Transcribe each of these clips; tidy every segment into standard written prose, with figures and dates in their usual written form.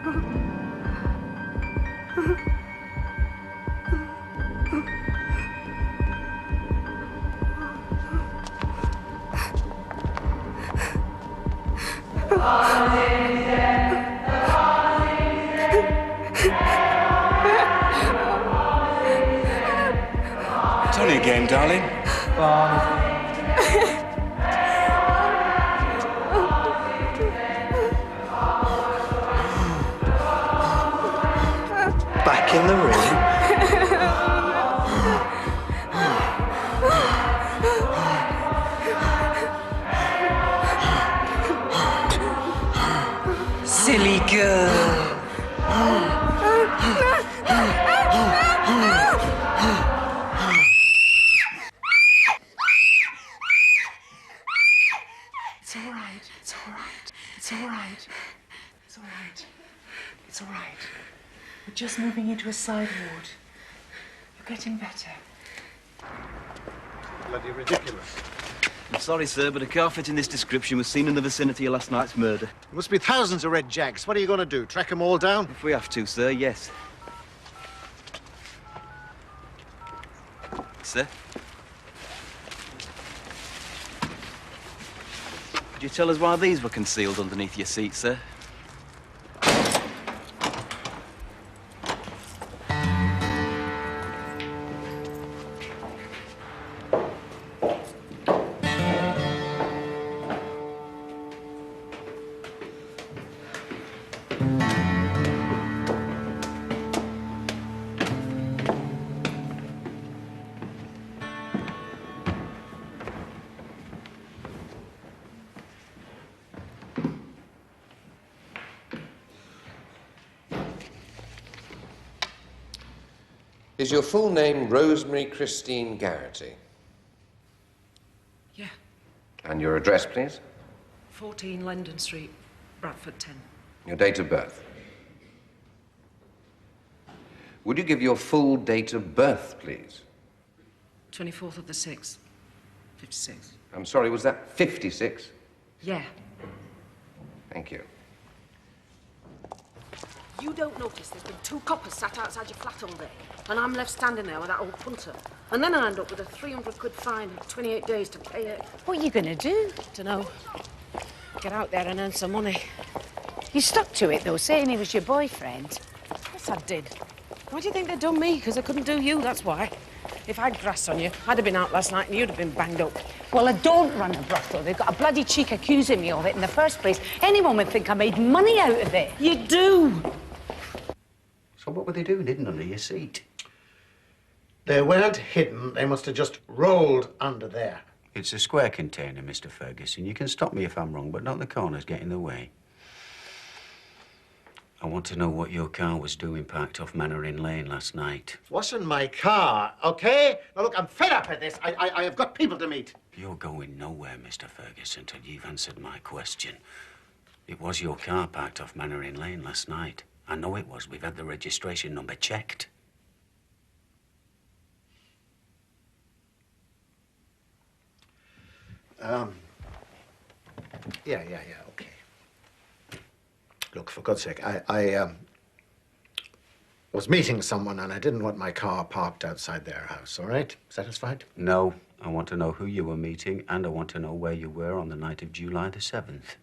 It's only a game, darling. Back in the ring. Silly girl. It's all right. It's all right. It's all right. It's all right. It's all right. We're just moving into a side ward. You're getting better. Bloody ridiculous. I'm sorry, sir, but a car fitting this description was seen in the vicinity of last night's murder. There must be thousands of red Jags. What are you going to do? Track them all down? If we have to, sir, yes. Sir? Could you tell us why these were concealed underneath your seat, sir? Is your full name Rosemary Christine Garrity? Yeah. And your address, please? 14 London Street, Bradford 10. Your date of birth? Would you give your full date of birth, please? 24th of the 6th, 56. I'm sorry, was that 56? Yeah. Thank you. You don't notice there's been 2 coppers sat outside your flat all day, and I'm left standing there with that old punter. And then I end up with a 300 quid fine and 28 days to pay it. What are you going to do? Dunno. Get out there and earn some money. You stuck to it, though, saying he was your boyfriend. Yes, I did. Why do you think they done me? Because I couldn't do you, that's why. If I'd grass on you, I'd have been out last night and you'd have been banged up. Well, I don't run a brothel. They've got a bloody cheek accusing me of it in the first place. Anyone would think I made money out of it. You do. So what were they doing hidden under your seat? They weren't hidden. They must have just rolled under there. It's a square container, Mr. Ferguson. You can stop me if I'm wrong, but not the corners get in the way. I want to know what your car was doing parked off Manor Inn Lane last night. It wasn't my car, okay? Now, look, I'm fed up at this. I have got people to meet. You're going nowhere, Mr. Ferguson, until you've answered my question. It was your car parked off Manor Inn Lane last night. I know it was. We've had the registration number checked. Yeah, okay. Look, for God's sake, I was meeting someone and I didn't want my car parked outside their house, all right? Satisfied? No. I want to know who you were meeting, and I want to know where you were on the night of July the 7th.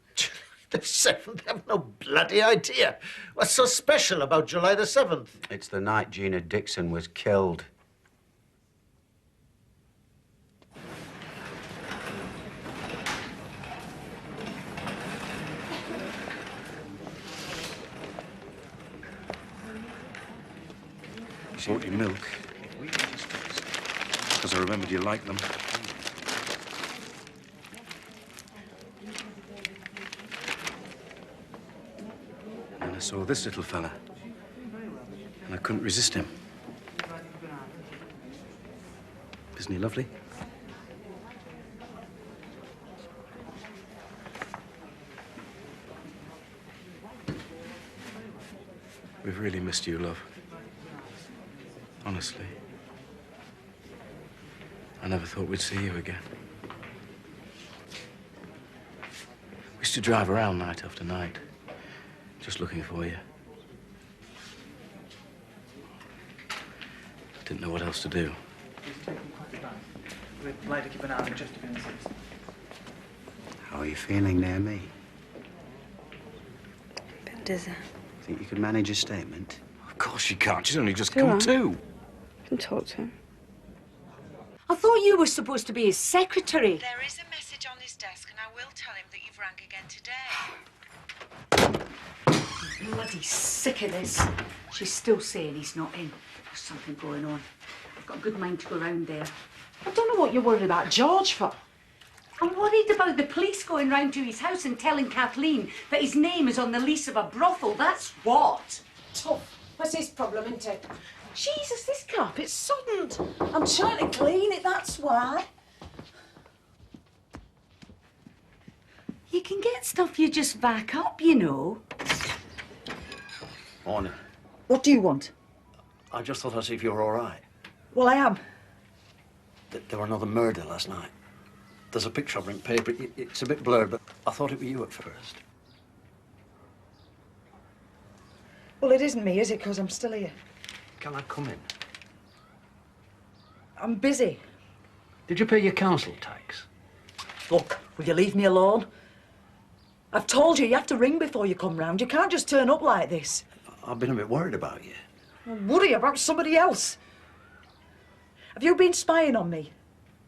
The 7th? I've no bloody idea. What's so special about July the 7th? It's the night Gina Dixon was killed. Bought you milk. Because I remembered you liked them. And I saw this little fella. And I couldn't resist him. Isn't he lovely? We've really missed you, love. Honestly. I never thought we'd see you again. We used to drive around night after night, just looking for you. Didn't know what else to do. We'd like to keep an eye on it just to be on the safe side. How are you feeling near me? A bit dizzy. Think you could manage a statement? Of course she can't. She's only just Go come on. to. I can talk to him. I thought you were supposed to be his secretary. There is a message on his desk, and I will tell him that you've rang again today. Bloody sick of this. She's still saying he's not in. There's something going on. I've got a good mind to go round there. I don't know what you're worried about George for. I'm worried about the police going round to his house and telling Kathleen that his name is on the lease of a brothel. That's what. Tough. That's his problem, isn't it? Jesus, this carpet's soddened. I'm trying to clean it, that's why. You can get stuff you just back up, you know. Morning. What do you want? I just thought I'd see if you were all right. Well, I am. There were another murder last night. There's a picture of her in paper. It's a bit blurred, but I thought it was you at first. Well, it isn't me, is it? Because I'm still here. Can I come in? I'm busy. Did you pay your council tax? Look, will you leave me alone? I've told you, you have to ring before you come round. You can't just turn up like this. I've been a bit worried about you. Well, worry about somebody else. Have you been spying on me?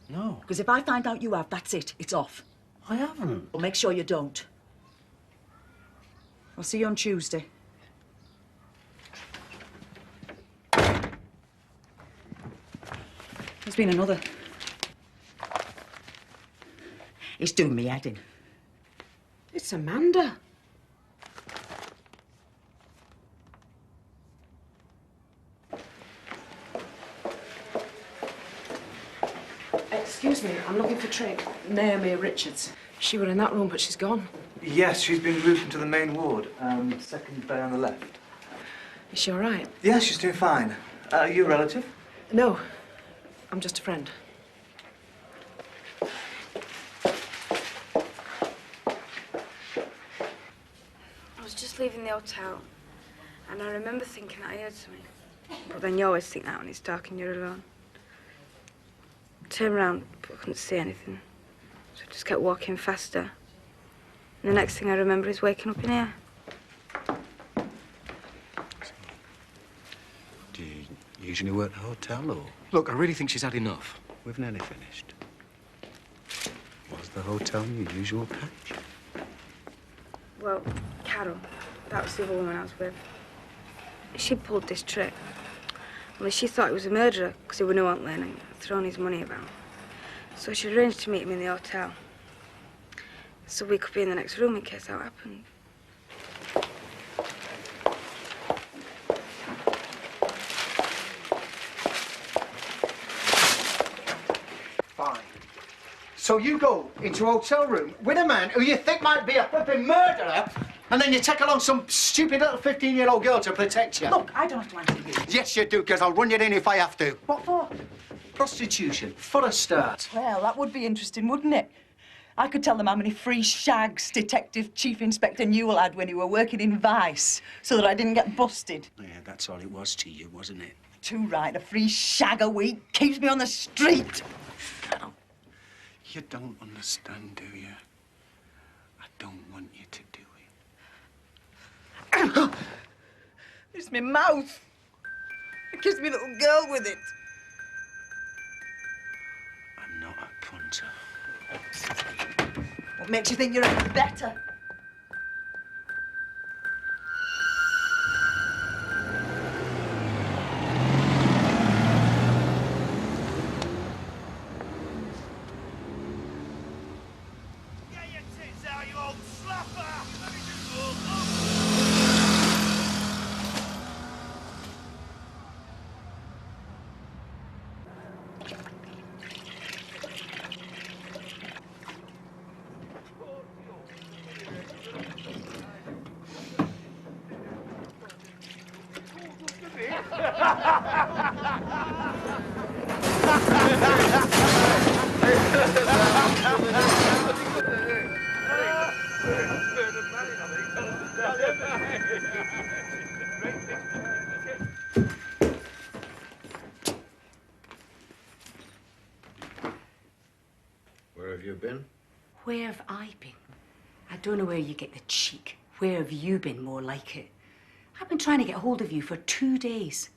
No. Because if I find out you have, that's it. It's off. I haven't. Well, make sure you don't. I'll see you on Tuesday. There's been another. It's doing me head in. It's Amanda. Excuse me, I'm looking for Trig. Naomi Richards. She were in that room, but she's gone. Yes, she's been moved into the main ward, second bed on the left. Is she all right? Yes, she's doing fine. Are you a relative? No, I'm just a friend. I was just leaving the hotel, and I remember thinking that I heard something. But then you always think that when it's dark and you're alone. I turned round, but I couldn't see anything. So I just kept walking faster. And the next thing I remember is waking up in here. Do you usually work the hotel, or...? Look, I really think she's had enough. We've nearly finished. Was the hotel your usual patch? Well, Carol, that was the other woman I was with. She pulled this trick. Only she thought he was a murderer because he was no Aunt Lynn and thrown his money about. So she arranged to meet him in the hotel. So we could be in the next room in case that happened. Fine. So you go into a hotel room with a man who you think might be a flipping murderer, and then you take along some stupid little 15-year-old girl to protect you. Look, I don't have to answer you. Yes, you do, because I'll run you in if I have to. What for? Prostitution, for a start. Well, that would be interesting, wouldn't it? I could tell them how many free shags Detective Chief Inspector Newell had when he were working in Vice, so that I didn't get busted. Yeah, that's all it was to you, wasn't it? Too right, a free shag a week keeps me on the street. You don't understand, do you? I don't want you to do it. It's my mouth. I kissed me little girl with it. I'm not a punter. What makes you think you're any better? Where have I been? I don't know where you get the cheek. Where have you been, more like it? I've been trying to get hold of you for 2 days.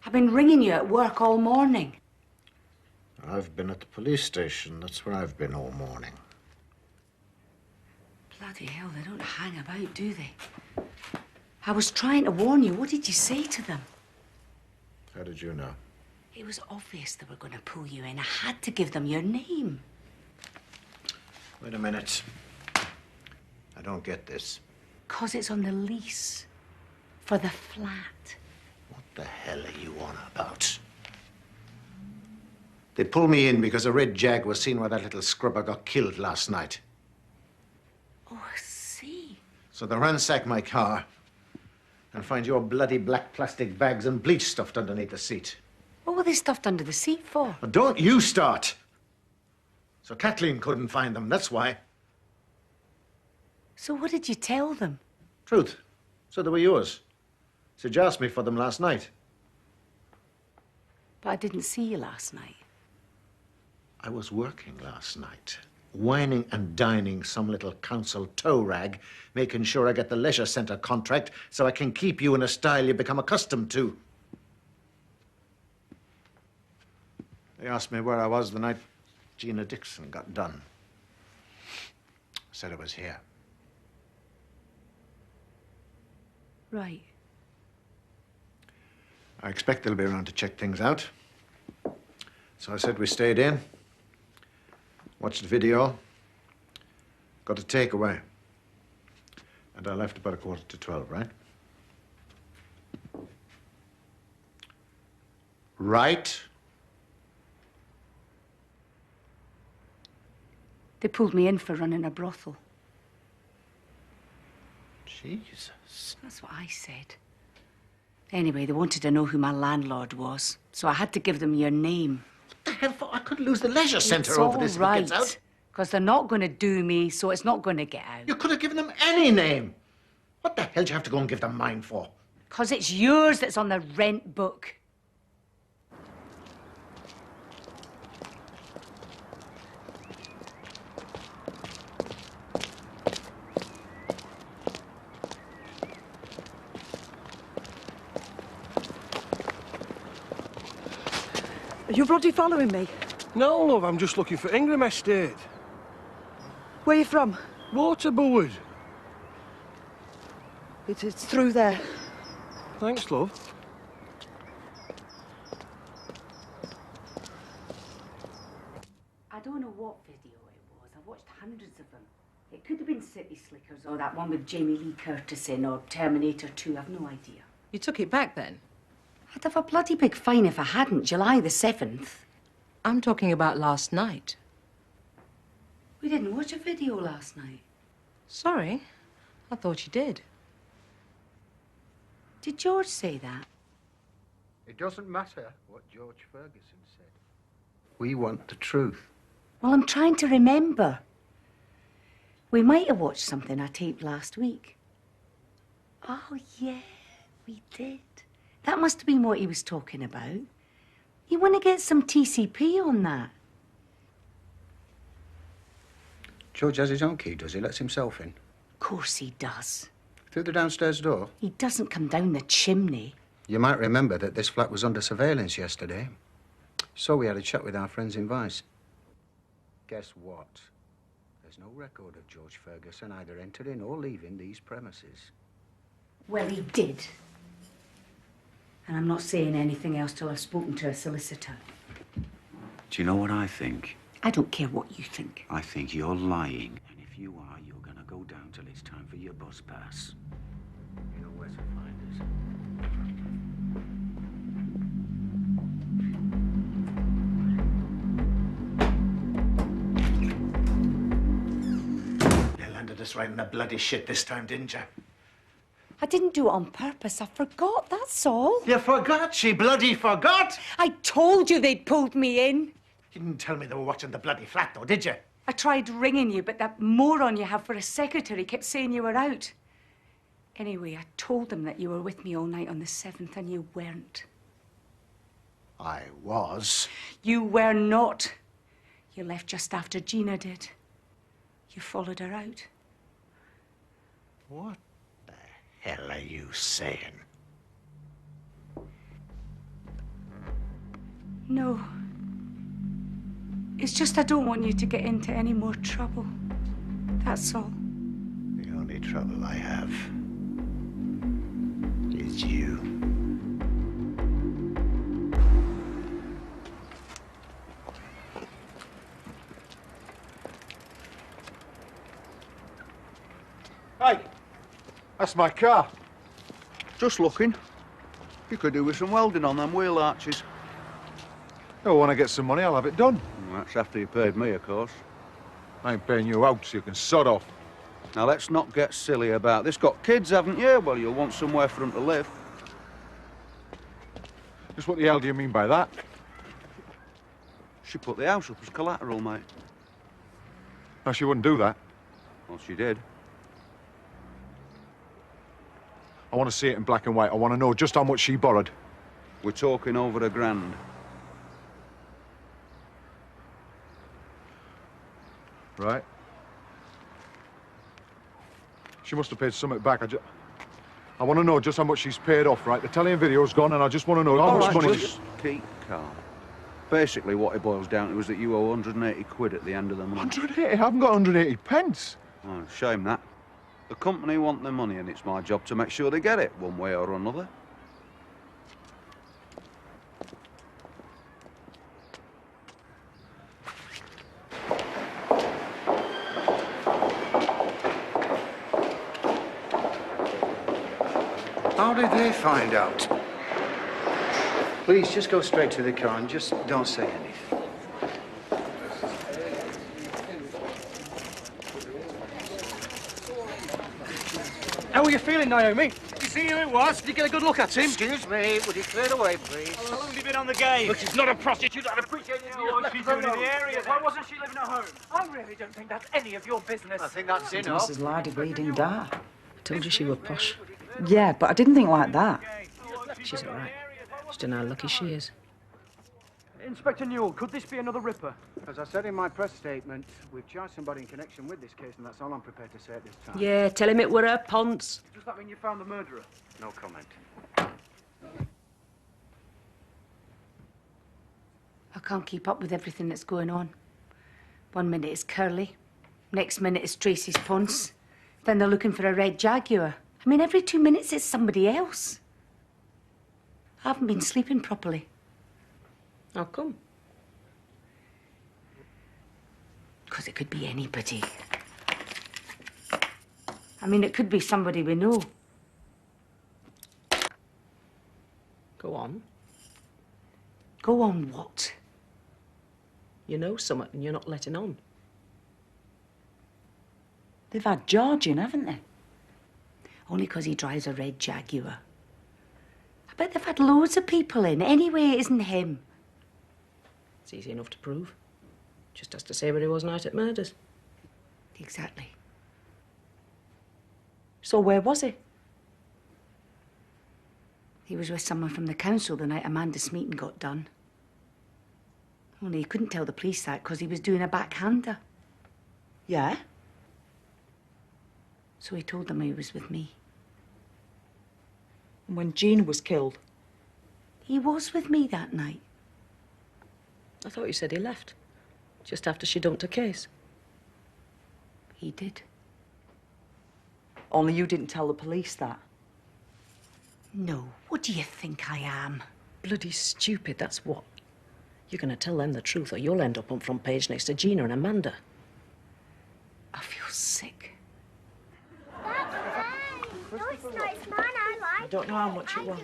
I've been ringing you at work all morning. I've been at the police station. That's where I've been all morning. Bloody hell, they don't hang about, do they? I was trying to warn you. What did you say to them? How did you know? It was obvious they were going to pull you in. I had to give them your name. Wait a minute. I don't get this. 'Cause it's on the lease. For the flat. What the hell are you on about? They pulled me in because a red Jag was seen where that little scrubber got killed last night. Oh, I see. So they ransack my car and find your bloody black plastic bags and bleach stuffed underneath the seat. What were they stuffed under the seat for? But don't you start. So Kathleen couldn't find them, that's why. So what did you tell them? Truth. So they were yours. So you asked me for them last night. But I didn't see you last night. I was working last night, whining and dining some little council tow rag, making sure I get the leisure centre contract so I can keep you in a style you become accustomed to. They asked me where I was the night Gina Dixon got done. I said I was here. Right. I expect they'll be around to check things out. So I said we stayed in, watched the video, got a takeaway. And I left about 11:45, right? Right? They pulled me in for running a brothel. Jesus. That's what I said. Anyway, they wanted to know who my landlord was, so I had to give them your name. What the hell for? I could lose the leisure centre It's over this if all it gets right, out. because they're not going to do me, so it's not going to get out. You could have given them any name. What the hell do you have to go and give them mine for? Because it's yours that's on the rent book. Are you bloody following me? No, love, I'm just looking for Ingram Estate. Where are you from? Waterboard. It's through there. Thanks, love. I don't know what video it was. I've watched hundreds of them. It could have been City Slickers or that one with Jamie Lee Curtis in or Terminator 2. I've no idea. You took it back then? I'd have a bloody big fine if I hadn't. July the 7th. I'm talking about last night. We didn't watch a video last night. Sorry. I thought you did. Did George say that? It doesn't matter what George Ferguson said. We want the truth. Well, I'm trying to remember. We might have watched something I taped last week. Oh, yeah, we did. That must have been what he was talking about. You want to get some TCP on that? George has his own key, does he? Lets himself in? Of course he does. Through the downstairs door? He doesn't come down the chimney. You might remember that this flat was under surveillance yesterday. So we had a chat with our friends in Vice. Guess what? There's no record of George Ferguson either entering or leaving these premises. Well, he did. And I'm not saying anything else till I've spoken to a solicitor. Do you know what I think? I don't care what you think. I think you're lying. And if you are, you're gonna go down till it's time for your bus pass. You know where to find us. You landed us right in the bloody shit this time, didn't you? I didn't do it on purpose. I forgot, that's all. You forgot? She bloody forgot? I told you they'd pulled me in. You didn't tell me they were watching the bloody flat, though, did you? I tried ringing you, but that moron you have for a secretary kept saying you were out. Anyway, I told them that you were with me all night on the 7th, and you weren't. I was. You were not. You left just after Gina did. You followed her out. What the hell are you saying? No. It's just I don't want you to get into any more trouble. That's all. The only trouble I have is you. Hey, that's my car. Just looking. You could do with some welding on them wheel arches. Oh, when I get some money, I'll have it done. That's after you paid me, of course. I ain't paying you out, so you can sod off. Now, let's not get silly about this. Got kids, haven't you? Well, you'll want somewhere for them to live. Just what the hell do you mean by that? She put the house up as collateral, mate. No, she wouldn't do that. Well, she did. I want to see it in black and white. I want to know just how much she borrowed. We're talking over $1,000. Right. She must have paid something back. I want to know just how much she's paid off, right? The telling video's gone, and I just want to know how much money... Just keep calm. Basically, what it boils down to is that you owe 180 quid at the end of the month. 180? I haven't got 180 pence. Oh, shame that. The company want their money, and it's my job to make sure they get it, one way or another. How did they find out? Please, just go straight to the car and just don't say anything. How are you feeling, Naomi? You see who it was? Did you get a good look at him? Excuse me, would you clear away, please? How long have you been on the game? Look, she's not a prostitute. I'd appreciate it. What she's doing in the area. Why wasn't she living at home? I really don't think that's any of your business. I think that's enough. Mrs. Lardy bleeding dark. I told you she was posh. Yeah, but I didn't think like that. She's all right. Just don't know how lucky she is. Inspector Newell, could this be another ripper? As I said in my press statement, we've charged somebody in connection with this case, and that's all I'm prepared to say at this time. Yeah, tell him it were her ponce. Does that mean you found the murderer? No comment. I can't keep up with everything that's going on. One minute it's Curly, next minute it's Tracy's Ponce. Then they're looking for a red Jaguar. I mean, every 2 minutes it's somebody else. I haven't been sleeping properly. How come? Because it could be anybody. I mean, it could be somebody we know. Go on. Go on what? You know something and you're not letting on. They've had George in, haven't they? Only because he drives a red Jaguar. I bet they've had loads of people in. Anyway, it isn't him. It's easy enough to prove. Just has to say where he was night at murders. Exactly. So where was he? He was with someone from the council the night Amanda's meeting got done. Only he couldn't tell the police that because he was doing a backhander. Yeah? So he told them he was with me. And when Jean was killed? He was with me that night. I thought you said he left. Just after she dumped her case. He did. Only you didn't tell the police that. No. What do you think I am? Bloody stupid, that's what. You're going to tell them the truth or you'll end up on front page next to Gina and Amanda. I feel sick. I don't know how much it was.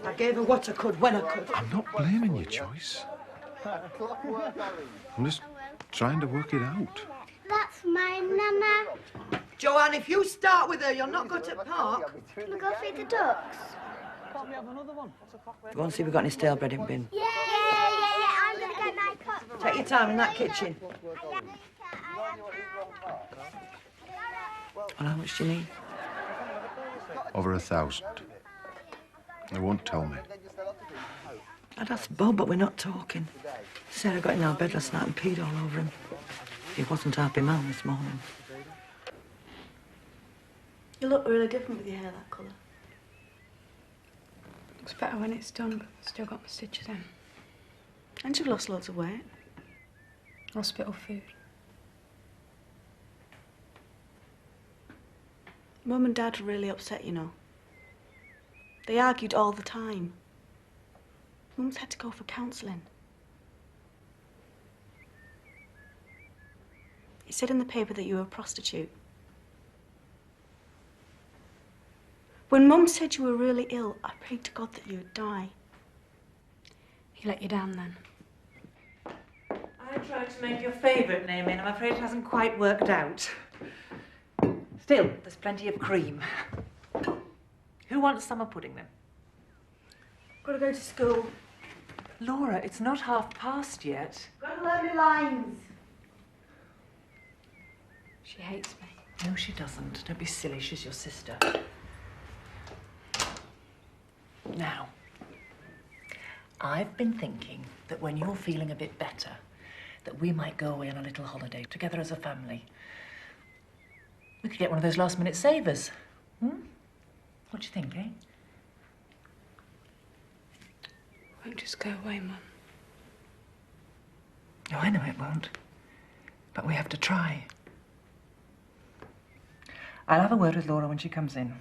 I gave her what I could when I could. I'm not blaming you, Joyce. I'm just trying to work it out. That's my Nana. Joanne, if you start with her, you'll not go to park. Can we go feed the ducks? Go and see if we've got any stale bread in bin. Yeah. I'm going to get my cup. Take your time in that kitchen. And how much do you need? Over 1,000. They won't tell me. I'd ask Bob, but we're not talking. Sarah got in our bed last night and peed all over him. He wasn't a happy man this morning. You look really different with your hair that colour. Looks better when it's done, but I've still got my stitches in. And you've lost loads of weight. Hospital food. Mum and Dad were really upset, you know. They argued all the time. Mum's had to go for counselling. It said in the paper that you were a prostitute. When Mum said you were really ill, I prayed to God that you would die. He let you down then. I tried to make your favourite name in. I'm afraid it hasn't quite worked out. Still, there's plenty of cream. Who wants summer pudding, then? Gotta go to school. Laura, it's not past yet. Gotta learn my lines. She hates me. No, she doesn't. Don't be silly. She's your sister. Now, I've been thinking that when you're feeling a bit better, that we might go away on a little holiday together as a family. We could get one of those last-minute savers. What do you think, eh? Won't just go away, Mum. No, I know it won't. But we have to try. I'll have a word with Laura when she comes in.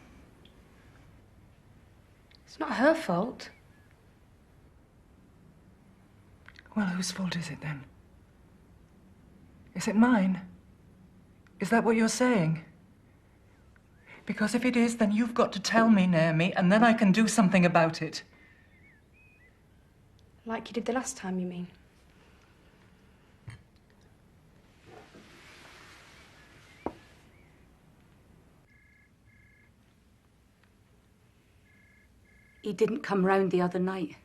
It's not her fault. Well, whose fault is it, then? Is it mine? Is that what you're saying? Because if it is, then you've got to tell me, Naomi, and then I can do something about it. Like you did the last time, you mean? He didn't come round the other night.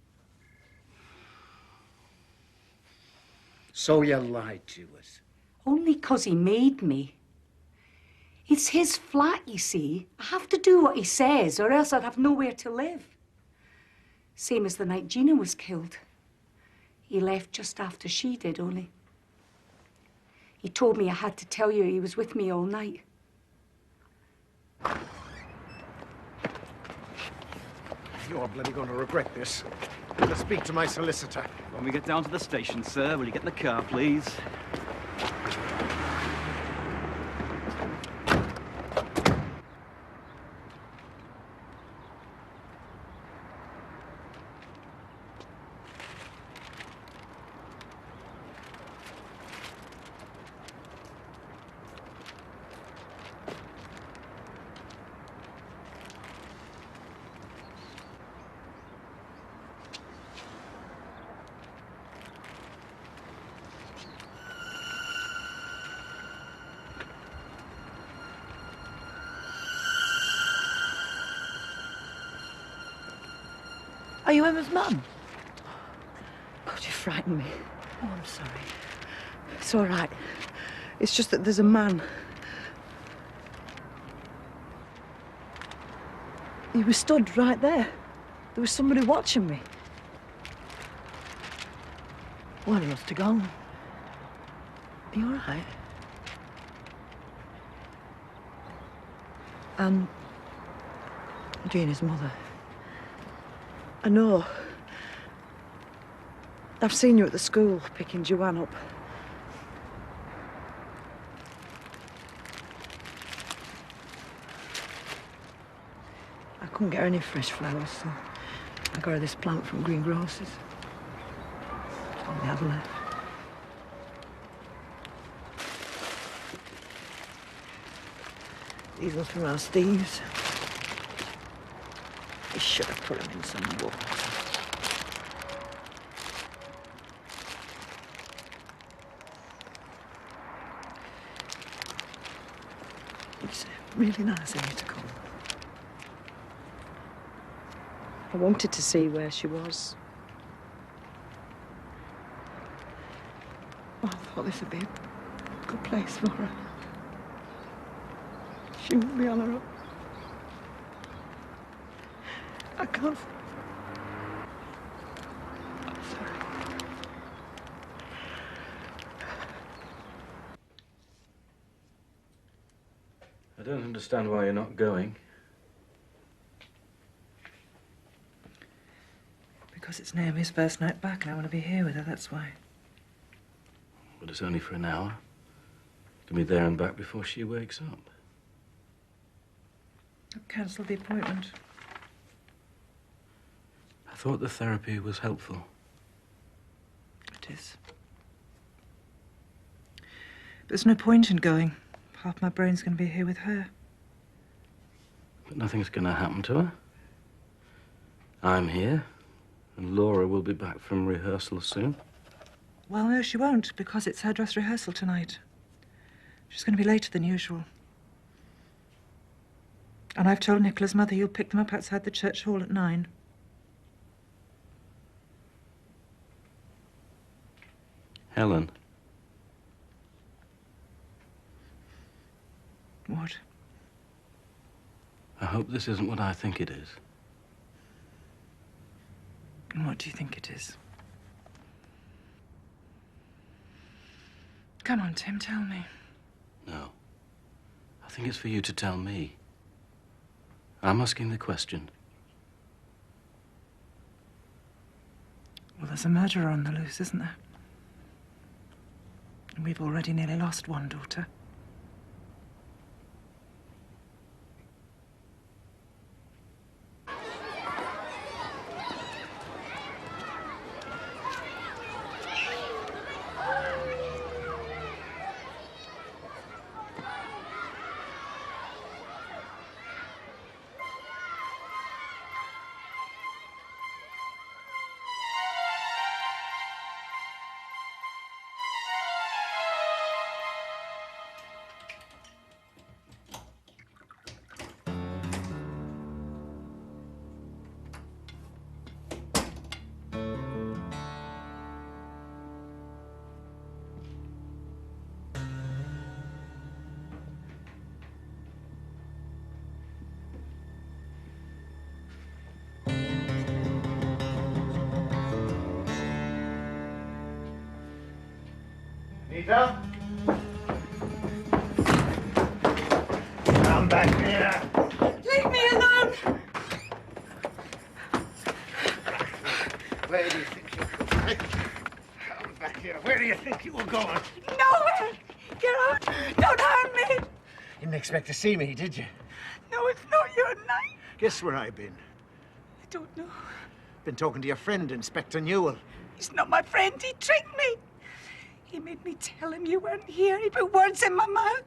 So you lied to us? Only 'cause he made me. It's his flat, you see. I have to do what he says, or else I'd have nowhere to live. Same as the night Gina was killed. He left just after she did, only. He told me I had to tell you he was with me all night. You're bloody going to regret this. Let's speak to my solicitor. When we get down to the station, sir, will you get in the car, please? Are you Emma's mum? God, you frightened me. Oh, I'm sorry. It's all right. It's just that there's a man. He was stood right there. There was somebody watching me. Well, he must have gone. Are you all right? I'm Gina's mother. I know. I've seen you at the school picking Joanne up. I couldn't get her any fresh flowers, so I got her this plant from Greengrocers. It's all we have left. These ones from our Steve's. He should have put them in some water. It's really nice of you to come. I wanted to see where she was. Oh, I thought this would be a good place for her. She won't be on her own. I can't. I don't understand why you're not going. Because it's Naomi's first night back and I want to be here with her, that's why. But it's only for an hour. You can be there and back before she wakes up. I've cancelled the appointment. I thought the therapy was helpful. It is. But there's no point in going. Half my brain's going to be here with her. But nothing's going to happen to her. I'm here, and Laura will be back from rehearsal soon. Well, no, she won't, because it's her dress rehearsal tonight. She's going to be later than usual. And I've told Nicola's mother you'll pick them up outside the church hall at 9. Helen. What? I hope this isn't what I think it is. And what do you think it is? Come on, Tim, tell me. No. I think it's for you to tell me. I'm asking the question. Well, there's a murderer on the loose, isn't there? And we've already nearly lost one daughter. Anita? Come back here. Leave me alone! Where do you think you're going? Come back here. Where do you think you were going? Nowhere! Get out! Don't harm me! Didn't expect to see me, did you? No, it's not your night. Guess where I've been? I don't know. Been talking to your friend, Inspector Newell. He's not my friend. He tricked me. He made me tell him you weren't here. He put words in my mouth.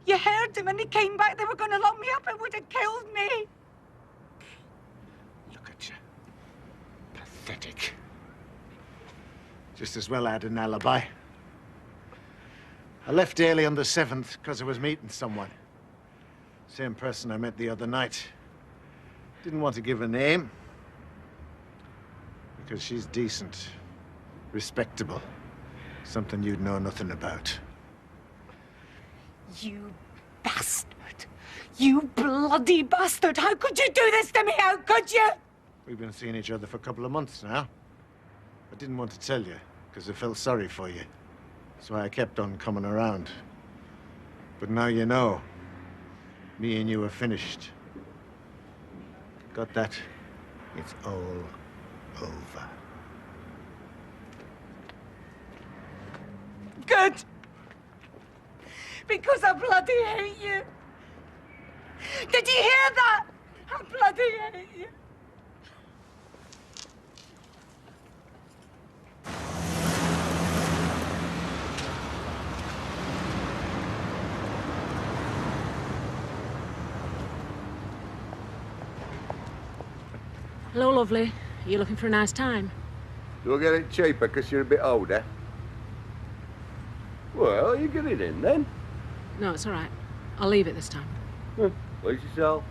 You heard him and he came back. They were going to lock me up and would have killed me. Look at you. Pathetic. Just as well I had an alibi. I left early on the 7th because I was meeting someone. Same person I met the other night. Didn't want to give a name. Because she's decent. Respectable. Something you'd know nothing about. You bastard. You bloody bastard. How could you do this to me? How could you? We've been seeing each other for a couple of months now. I didn't want to tell you, because I felt sorry for you. So I kept on coming around. But now you know. Me and you are finished. Got that? It's all over. Good. Because I bloody hate you. Did you hear that? I bloody hate you. Hello, lovely. Are you looking for a nice time? You'll get it cheaper because you're a bit older. Well, you get it in then. No, it's all right. I'll leave it this time. Please yourself.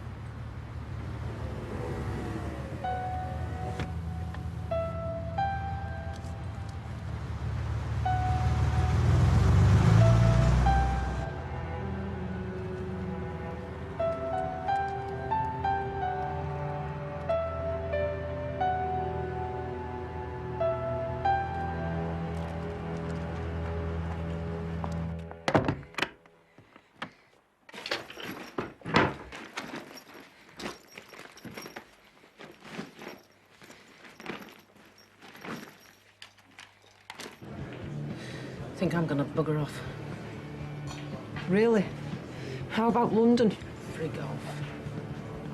I think I'm gonna bugger off. Really? How about London? Frig off.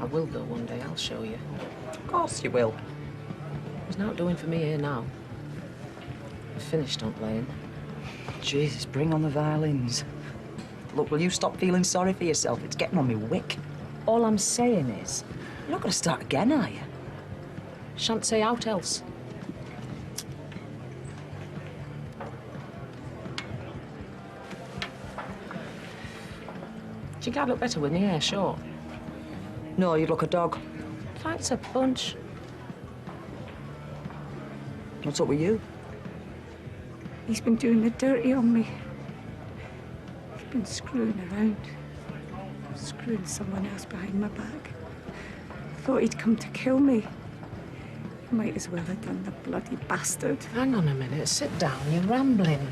I will go one day, I'll show you. Of course you will. There's no doing for me here now. I've finished on playing. Jesus, bring on the violins. Look, will you stop feeling sorry for yourself? It's getting on me wick. All I'm saying is, you're not going to start again, are you? Shan't say out else. Do you think I'd look better with my hair short? No, you'd look a dog. Thanks a bunch. What's up with you? He's been doing the dirty on me. He's been screwing around. Screwing someone else behind my back. I thought he'd come to kill me. He might as well have done, the bloody bastard. Hang on a minute, sit down, you're rambling.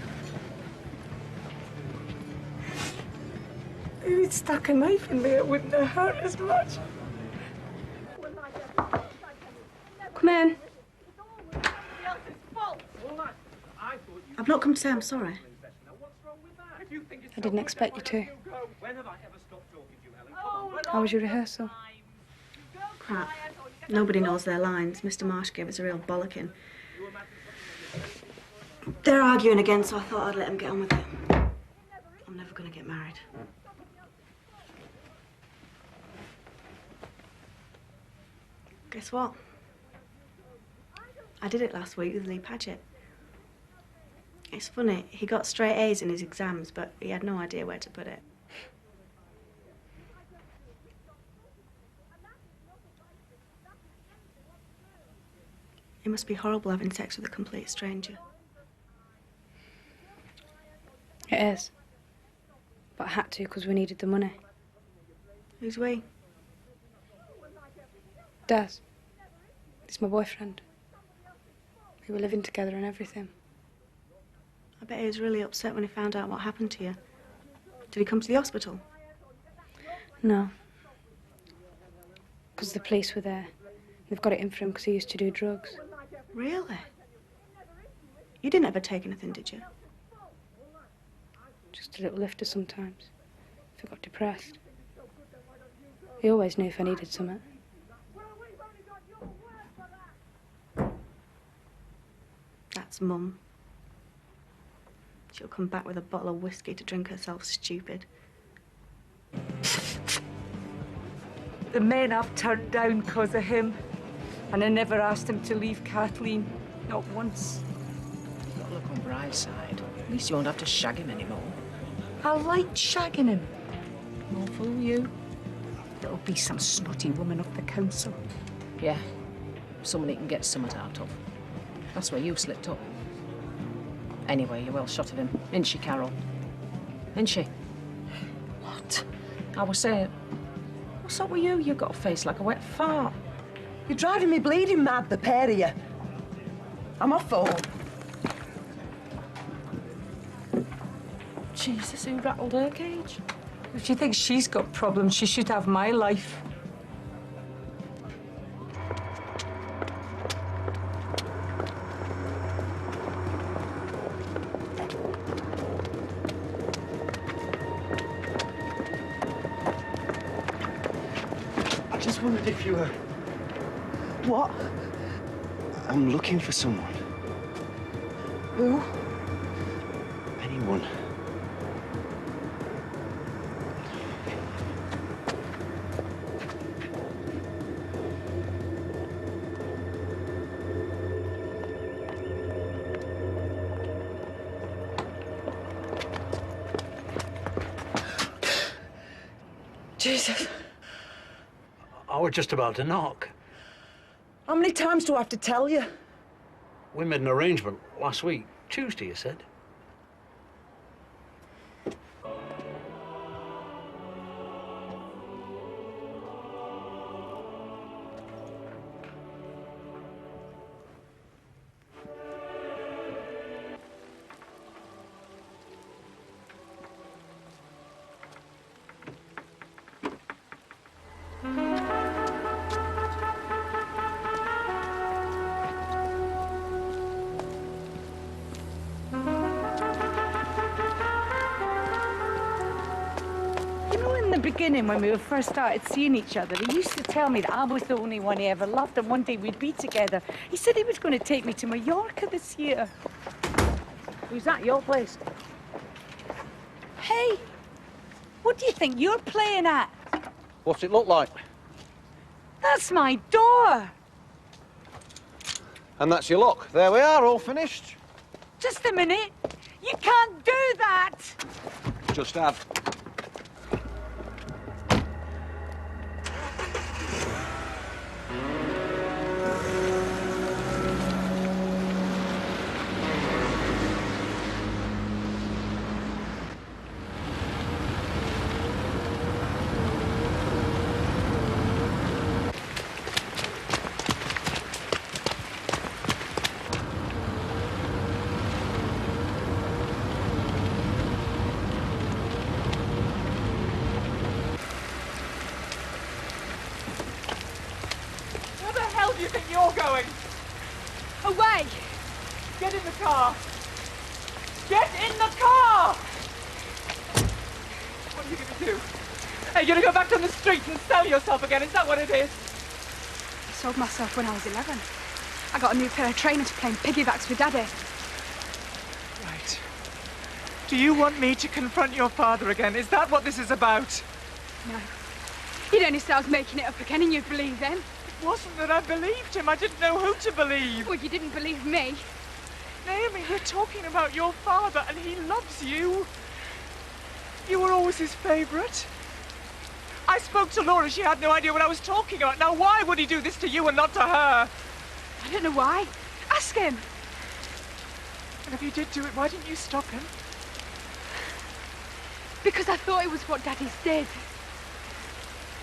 If he'd stuck a knife in me, it wouldn't have hurt as much. Come in. I've not come to say I'm sorry. I didn't expect you to. How was your rehearsal? Crap. Nobody knows their lines. Mr. Marsh gave us a real bollocking. They're arguing again, so I thought I'd let them get on with it. I'm never going to get married. Guess what? I did it last week with Lee Paget. It's funny, he got straight A's in his exams, but he had no idea where to put it. It must be horrible having sex with a complete stranger. It is. But I had to because we needed the money. Who's we? Des. He's my boyfriend. We were living together and everything. I bet he was really upset when he found out what happened to you. Did he come to the hospital? No. Because the police were there. They've got it in for him because he used to do drugs. Really? You didn't ever take anything, did you? Just a little lifter sometimes. If I got depressed. He always knew if I needed something. That's Mum. She'll come back with a bottle of whiskey to drink herself stupid. The men I've turned down because of him. And I never asked him to leave Kathleen. Not once. You've got to look on Bride's side. At least you won't have to shag him anymore. I liked shagging him. Won't fool you. There'll be some snotty woman up the council. Yeah. Someone he can get something out of. That's where you slipped up. Anyway, you're well shot of him. Isn't she, Carol? Isn't she? What? I was saying, what's up with you? You've got a face like a wet fart. You're driving me bleeding mad, the pair of you. I'm off home. Jesus, who rattled her cage? If she thinks she's got problems, she should have my life. I just wondered if you were... What? I'm looking for someone. Who? Anyone. Jesus. I was just about to knock. How many times do I have to tell you? We made an arrangement last week. Tuesday, you said. You know, in the beginning, when we first started seeing each other, he used to tell me that I was the only one he ever loved, and one day we'd be together. He said he was going to take me to Mallorca this year. Who's that, your place? Hey, what do you think you're playing at? What's it look like? That's my door. And that's your lock. There we are, all finished. Just a minute. You can't do that. Just have. Where the hell do you think you're going? Away. Get in the car. Get in the car! What are you going to do? Are you going to go back on the street and sell yourself again? Is that what it is? I sold myself when I was 11. I got a new pair of trainers playing piggybacks with Daddy. Right. Do you want me to confront your father again? Is that what this is about? No. You'd only say I was making it up again and you'd believe then. It wasn't that I believed him. I didn't know who to believe. Well, you didn't believe me. Naomi, we're talking about your father and he loves you. You were always his favourite. I spoke to Laura. She had no idea what I was talking about. Now, why would he do this to you and not to her? I don't know why. Ask him. And if you did do it, why didn't you stop him? Because I thought it was what Daddy's did.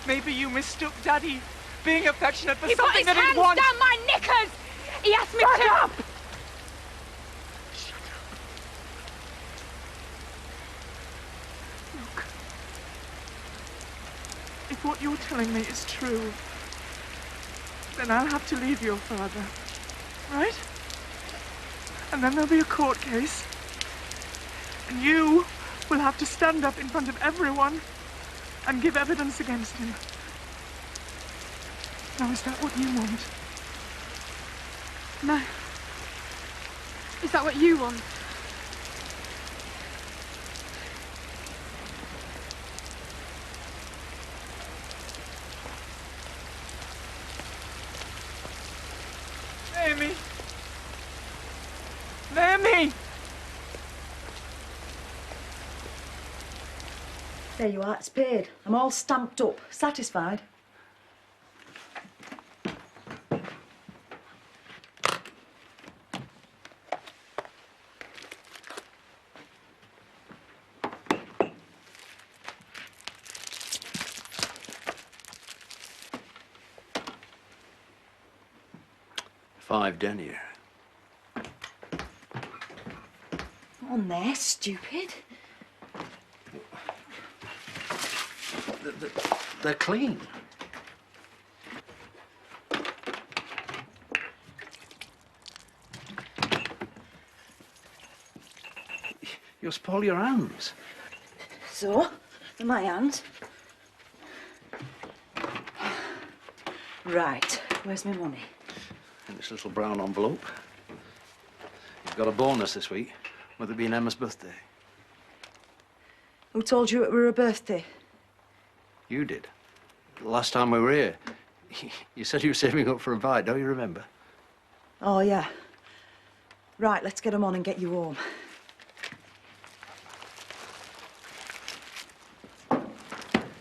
Maybe you mistook Daddy being affectionate for He put something his that hands he'd want. down my knickers! He asked me Shut to... up! Look. If what you're telling me is true, then I'll have to leave your father. Right? And then there'll be a court case. And you will have to stand up in front of everyone and give evidence against him. Now, is that what you want? No. Is that what you want? Naomi! Naomi! There you are, it's paid. I'm all stamped up. Satisfied? $5 denier. On there, stupid. They're clean. You'll spoil your hands. So, in my hands. Right, where's my money? In this little brown envelope. You've got a bonus this week, with it being Emma's birthday. Who told you it were her birthday? You did. The last time we were here, you said you were saving up for a bite, don't you remember? Oh, yeah. Right, let's get 'em on and get you home.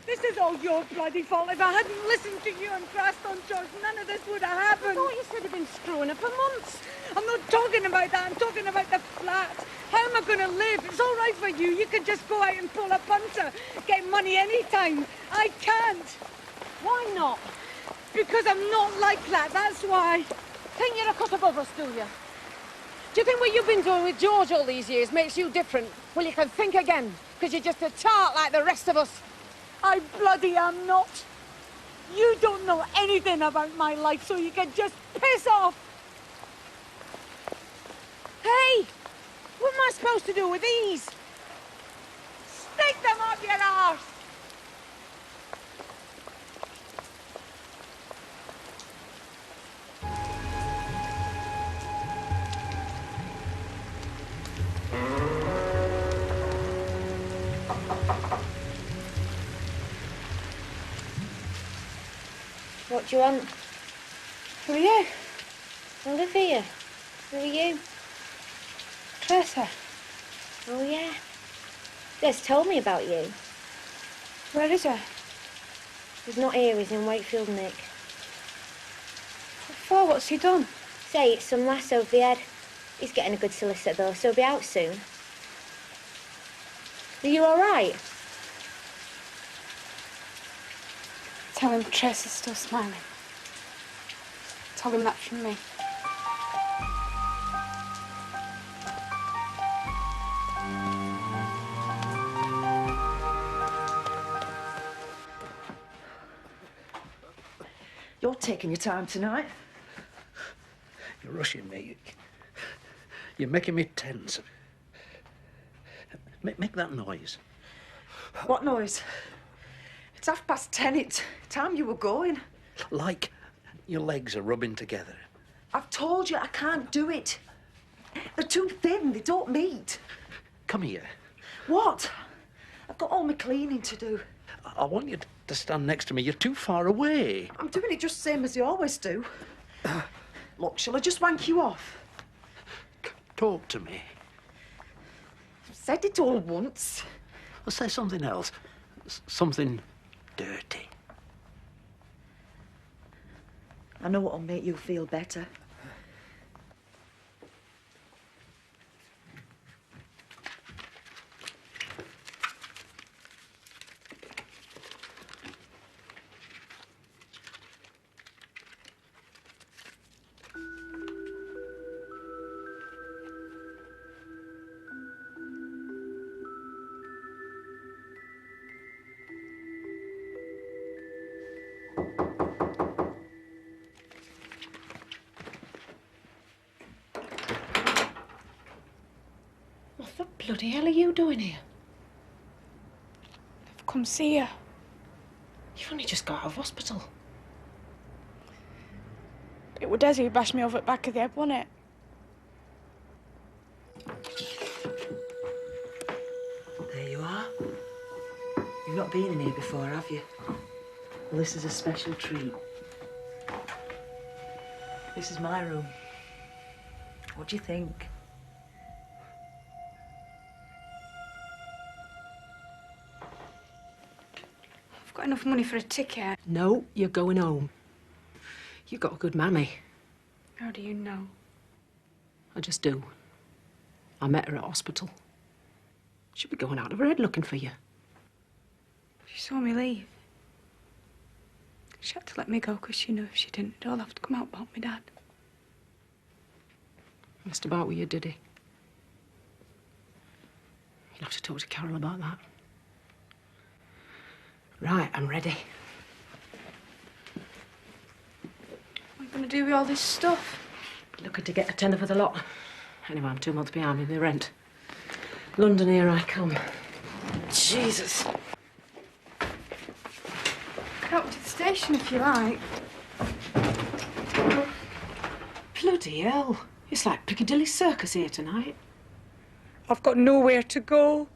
This is all your bloody fault. If I hadn't listened to you and crashed on George, none of this would have happened. I thought you said you'd been screwing her for months. I'm not talking about that. I'm talking about the flat. How am I going to live? It's all right for you. You can just go out and pull a punter, get money anytime. I can't. Why not? Because I'm not like that, that's why. Think you're a cut above us, do you? Do you think what you've been doing with George all these years makes you different? Well, you can think again, because you're just a tart like the rest of us. I bloody am not. You don't know anything about my life, so you can just piss off. Hey! What am I supposed to do with these? Stick them up your arse. What do you want? Who are you? Olivia. Who are you? Tressa. Oh, yeah. Des told me about you. Where is he? He's not here, he's in Wakefield, Nick. What for? What's he done? Say, it's some lass over the head. He's getting a good solicitor, though, so he'll be out soon. Are you all right? Tell him Tressa's still smiling. Tell him that from me. You're taking your time tonight. You're rushing me. You're making me tense. Make that noise. What noise? It's 10:30. It's time you were going. Like your legs are rubbing together. I've told you I can't do it. They're too thin. They don't meet. Come here. What? I've got all my cleaning to do. I want you to stand next to me. You're too far away. I'm doing it just the same as you always do. Look, shall I just wank you off? Talk to me. I've said it all once. I'll say something else. Something dirty. I know what'll make you feel better. What the bloody hell are you doing here? I've come see you. You've only just got out of hospital. It was Desi who bashed me over at back of the head, wasn't it? There you are. You've not been in here before, have you? Well, this is a special treat. This is my room. What do you think? I've got enough money for a ticket. No, you're going home. You got a good mammy. How do you know? I just do. I met her at hospital. She'd be going out of her head looking for you. She saw me leave. She had to let me go because she knew if she didn't, it'd all have to come out about my dad. Messed about with you, did he? You'll have to talk to Carol about that. Right, I'm ready. What are you going to do with all this stuff? Looking to get a tenner for the lot. Anyway, I'm 2 months behind with the rent. London, here I come. Jesus. Go to the station if you like. Bloody hell. It's like Piccadilly Circus here tonight. I've got nowhere to go.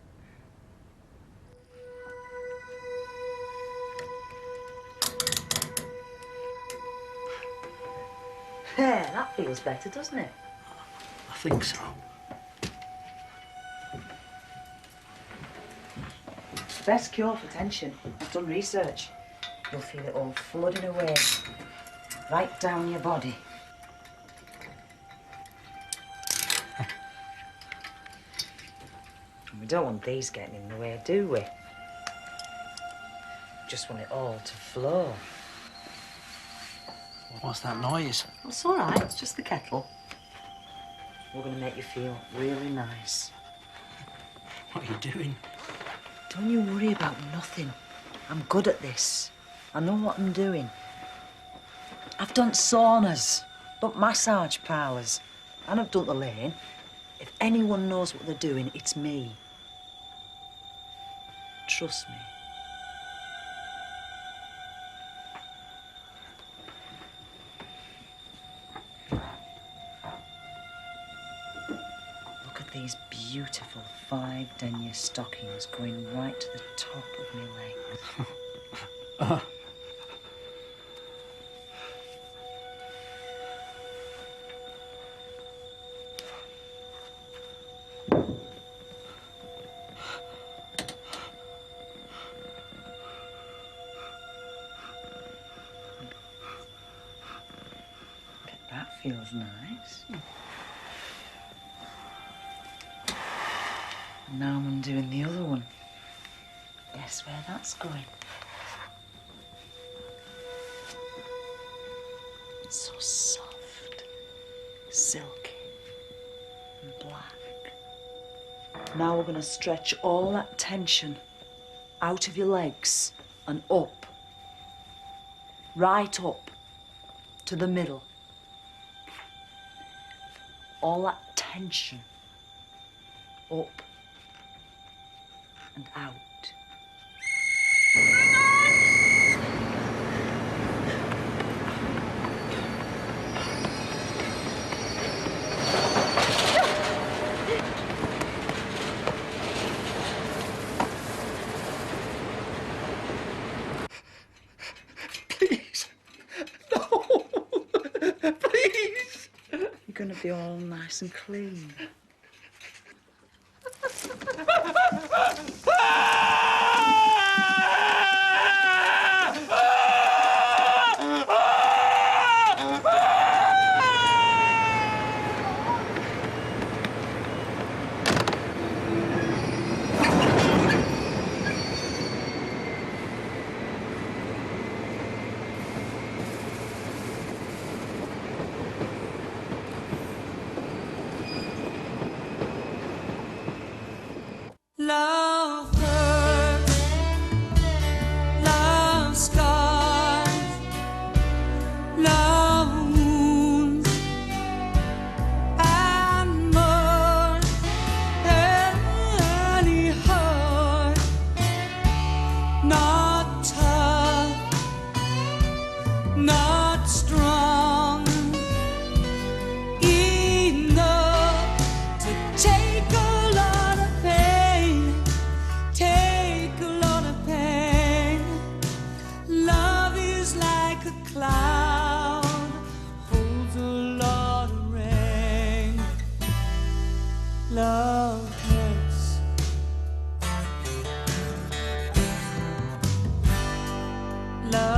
There, that feels better, doesn't it? I think so. Best cure for tension. I've done research. You'll feel it all flooding away, right down your body. And we don't want these getting in the way, do we? Just want it all to flow. What's that noise? It's all right. It's just the kettle. We're going to make you feel really nice. What are you doing? Don't you worry about nothing. I'm good at this. I know what I'm doing. I've done saunas, done massage parlours, and I've done the lane. If anyone knows what they're doing, it's me. Trust me. Look at these beautiful 5 denier stockings going right to the top of my legs. feels nice. And now I'm undoing the other one. Guess where that's going? It's so soft, silky, and black. Now we're going to stretch all that tension out of your legs and up. Right up to the middle. All that tension up and out. Please. No. Please. You're going to be all nice and clean. Love hurts, love scars, love wounds, and more than any heart, not tough, not strong enough to take a lot of pain. Take a lot of pain. Love is like a cloud, holds a lot of rain. Love hurts. Love